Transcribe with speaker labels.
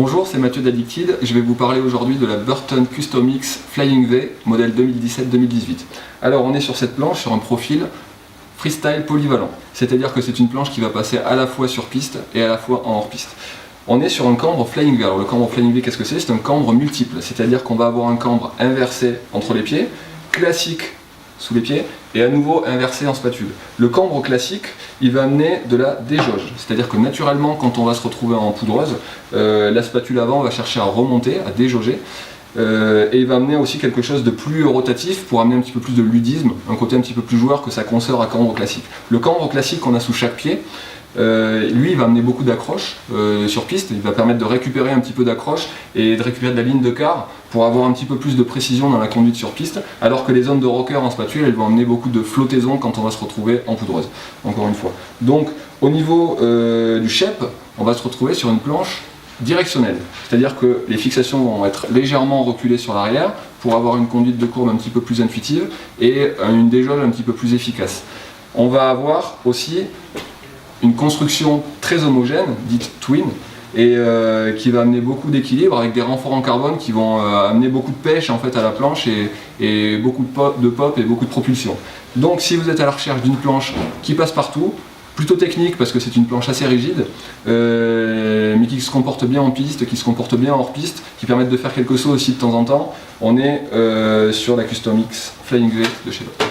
Speaker 1: Bonjour, c'est Mathieu d'Addicted. Je vais vous parler aujourd'hui de la Burton Custom X Flying V, modèle 2017-2018. Alors on est sur cette planche, sur un profil freestyle polyvalent. C'est-à-dire que c'est une planche qui va passer à la fois sur piste et à la fois en hors-piste. On est sur un cambre Flying V. Alors le cambre Flying V, qu'est-ce que c'est? C'est un cambre multiple. C'est-à-dire qu'on va avoir un cambre inversé entre les pieds, classique sous les pieds, et à nouveau inversé en spatule. Le cambre classique, il va amener de la déjauge, c'est-à-dire que naturellement, quand on va se retrouver en poudreuse, la spatule avant va chercher à remonter, à déjauger, et il va amener aussi quelque chose de plus rotatif pour amener un petit peu plus de ludisme, un côté un petit peu plus joueur que sa consoeur à cambre classique. Le cambre classique qu'on a sous chaque pied, lui il va amener beaucoup d'accroche sur piste, il va permettre de récupérer un petit peu d'accroche et de récupérer de la ligne de quart pour avoir un petit peu plus de précision dans la conduite sur piste, alors que les zones de rocker en spatule elles vont amener beaucoup de flottaison quand on va se retrouver en poudreuse, encore une fois. Donc au niveau du shape, on va se retrouver sur une planche directionnelle, c'est-à-dire que les fixations vont être légèrement reculées sur l'arrière pour avoir une conduite de courbe un petit peu plus intuitive et une déjauge un petit peu plus efficace. On va avoir aussi une construction très homogène, dite twin, et qui va amener beaucoup d'équilibre avec des renforts en carbone qui vont amener beaucoup de pêche en fait à la planche et beaucoup de pop et beaucoup de propulsion. Donc si vous êtes à la recherche d'une planche qui passe partout, plutôt technique parce que c'est une planche assez rigide, mais qui se comporte bien en piste, qui se comporte bien hors piste, qui permettent de faire quelques sauts aussi de temps en temps, on est sur la Custom X Flying V de chez Burton.